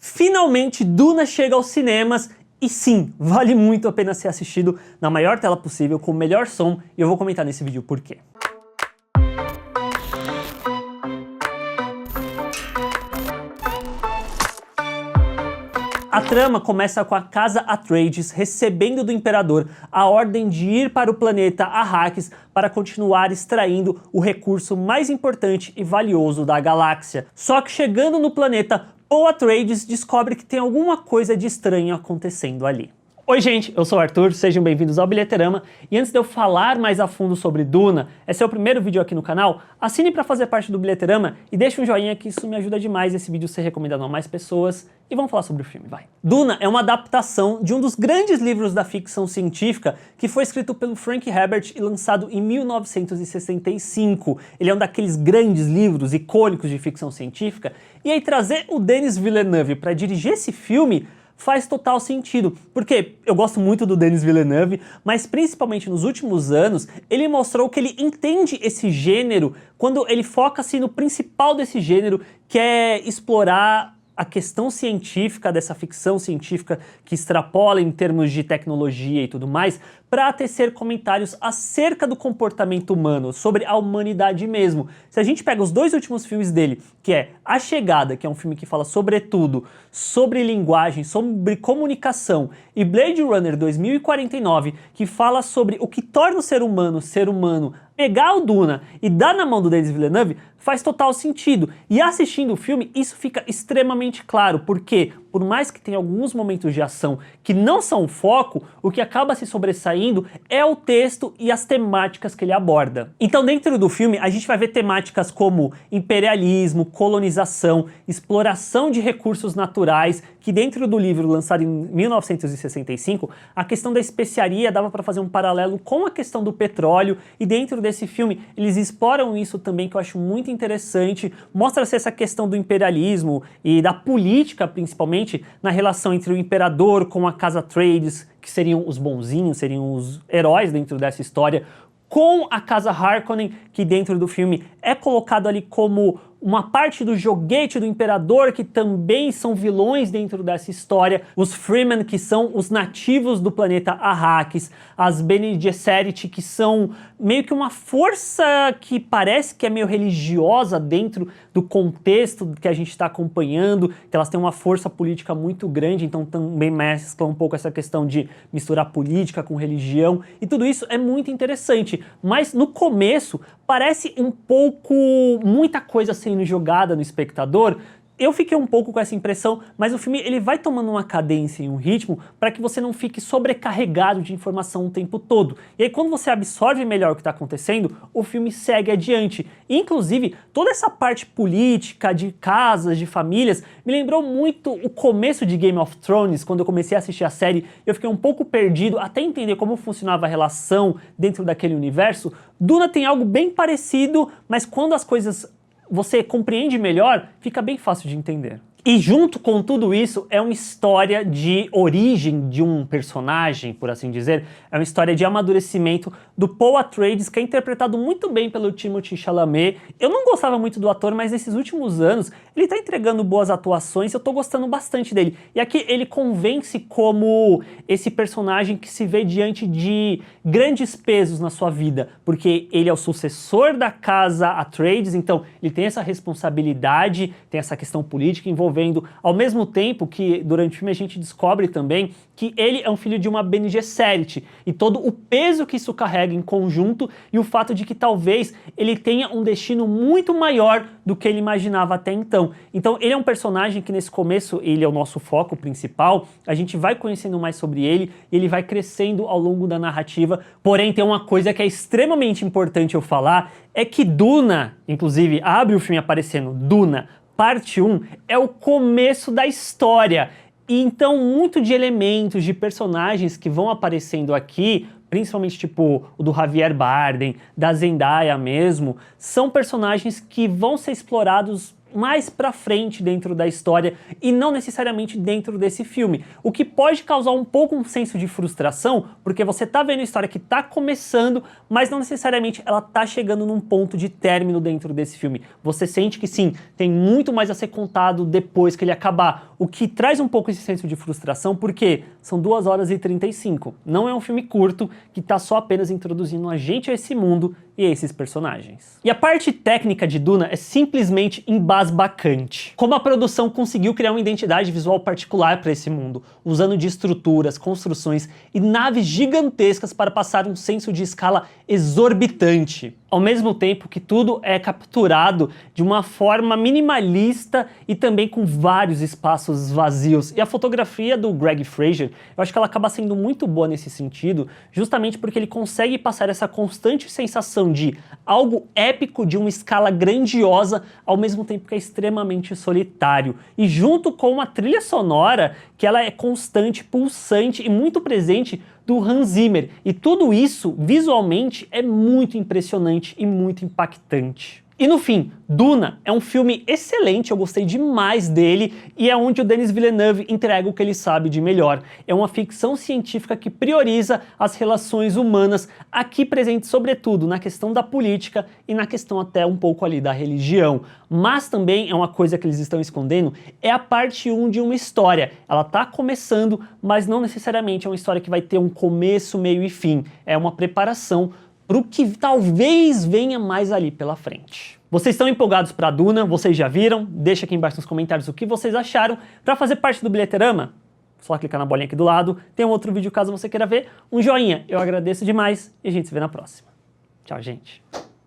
Finalmente, Duna chega aos cinemas e sim, vale muito a pena ser assistido na maior tela possível, com o melhor som, e eu vou comentar nesse vídeo por quê. A trama começa com a Casa Atreides recebendo do Imperador a ordem de ir para o planeta Arrakis para continuar extraindo o recurso mais importante e valioso da galáxia. Só que chegando no planeta, Paul Atreides descobre que tem alguma coisa de estranho acontecendo ali. Oi gente, eu sou o Arthur, sejam bem-vindos ao Bilheterama, e antes de eu falar mais a fundo sobre Duna, esse é o primeiro vídeo aqui no canal, assine para fazer parte do Bilheterama e deixe um joinha que isso me ajuda demais esse vídeo ser recomendado a mais pessoas, e vamos falar sobre o filme, vai. Duna é uma adaptação de um dos grandes livros da ficção científica que foi escrito pelo Frank Herbert e lançado em 1965. Ele é um daqueles grandes livros icônicos de ficção científica, e aí trazer o Denis Villeneuve para dirigir esse filme faz total sentido, porque eu gosto muito do Denis Villeneuve, mas principalmente nos últimos anos, ele mostrou que ele entende esse gênero quando ele foca-se no principal desse gênero, que é explorar a questão científica dessa ficção científica que extrapola em termos de tecnologia e tudo mais, para tecer comentários acerca do comportamento humano, sobre a humanidade mesmo. Se a gente pega os dois últimos filmes dele, que é A Chegada, que é um filme que fala sobretudo sobre linguagem, sobre comunicação, e Blade Runner 2049, que fala sobre o que torna o ser humano, pegar o Duna e dar na mão do Denis Villeneuve, faz total sentido. E assistindo o filme, isso fica extremamente claro, porque por mais que tenha alguns momentos de ação que não são o foco, o que acaba se sobressaindo é o texto e as temáticas que ele aborda. Então dentro do filme a gente vai ver temáticas como imperialismo, colonização, exploração de recursos naturais, que dentro do livro lançado em 1965, a questão da especiaria dava para fazer um paralelo com a questão do petróleo, e dentro desse filme eles exploram isso também, que eu acho muito interessante. Mostra-se essa questão do imperialismo e da política, principalmente, na relação entre o imperador com a Casa Atreides, que seriam os bonzinhos, seriam os heróis dentro dessa história, com a Casa Harkonnen, que dentro do filme é colocado ali como uma parte do joguete do Imperador, que também são vilões dentro dessa história, os Fremen, que são os nativos do planeta Arrakis, as Bene Gesserit, que são meio que uma força que parece que é meio religiosa dentro do contexto que a gente está acompanhando, que elas têm uma força política muito grande, então também mescla um pouco essa questão de misturar política com religião, e tudo isso é muito interessante, mas no começo parece um pouco muita coisa sendo jogada no espectador. Eu fiquei um pouco com essa impressão, mas o filme ele vai tomando uma cadência e um ritmo para que você não fique sobrecarregado de informação o tempo todo. E aí quando você absorve melhor o que está acontecendo, o filme segue adiante. Inclusive, toda essa parte política, de casas, de famílias, me lembrou muito o começo de Game of Thrones, quando eu comecei a assistir a série. Eu fiquei um pouco perdido até entender como funcionava a relação dentro daquele universo. Duna tem algo bem parecido, mas quando as coisas você compreende melhor, fica bem fácil de entender. E junto com tudo isso é uma história de origem de um personagem, por assim dizer, é uma história de amadurecimento do Paul Atreides, que é interpretado muito bem pelo Timothée Chalamet. Eu não gostava muito do ator, mas nesses últimos anos ele tá entregando boas atuações, eu tô gostando bastante dele. E aqui ele convence como esse personagem que se vê diante de grandes pesos na sua vida, porque ele é o sucessor da casa Atreides, então ele tem essa responsabilidade, tem essa questão política envolvendo, ao mesmo tempo que durante o filme a gente descobre também que ele é um filho de uma Bene Gesserit, e todo o peso que isso carrega em conjunto, e o fato de que talvez ele tenha um destino muito maior do que ele imaginava até então. Então ele é um personagem que nesse começo ele é o nosso foco principal, a gente vai conhecendo mais sobre ele, e ele vai crescendo ao longo da narrativa. Porém tem uma coisa que é extremamente importante eu falar, é que Duna, inclusive abre o filme aparecendo Duna, Parte 1 é o começo da história, e então muito de elementos, de personagens que vão aparecendo aqui, principalmente tipo o do Javier Bardem, da Zendaya mesmo, são personagens que vão ser explorados mais pra frente dentro da história e não necessariamente dentro desse filme. O que pode causar um pouco um senso de frustração, porque você tá vendo a história que tá começando, mas não necessariamente ela tá chegando num ponto de término dentro desse filme. Você sente que sim, tem muito mais a ser contado depois que ele acabar, o que traz um pouco esse senso de frustração, porque são 2 horas e 35. Não é um filme curto que tá só apenas introduzindo a gente a esse mundo e a esses personagens. E a parte técnica de Duna é simplesmente embasbacante. Como a produção conseguiu criar uma identidade visual particular para esse mundo, usando de estruturas, construções e naves gigantescas para passar um senso de escala exorbitante. Ao mesmo tempo que tudo é capturado de uma forma minimalista e também com vários espaços vazios. E a fotografia do Greig Fraser, eu acho que ela acaba sendo muito boa nesse sentido, justamente porque ele consegue passar essa constante sensação de algo épico, de uma escala grandiosa, ao mesmo tempo que é extremamente solitário. E junto com uma trilha sonora que ela é constante, pulsante e muito presente do Hans Zimmer. E tudo isso, visualmente, é muito impressionante e muito impactante. E no fim, Duna é um filme excelente, eu gostei demais dele, e é onde o Denis Villeneuve entrega o que ele sabe de melhor. É uma ficção científica que prioriza as relações humanas, aqui presente sobretudo na questão da política e na questão até um pouco ali da religião. Mas também é uma coisa que eles estão escondendo, é a parte 1 de uma história. Ela tá começando, mas não necessariamente é uma história que vai ter um começo, meio e fim. É uma preparação para o que talvez venha mais ali pela frente. Vocês estão empolgados para Duna? Vocês já viram? Deixa aqui embaixo nos comentários o que vocês acharam. Para fazer parte do Bilheterama, só clicar na bolinha aqui do lado. Tem um outro vídeo caso você queira ver. Um joinha, eu agradeço demais e a gente se vê na próxima. Tchau, gente.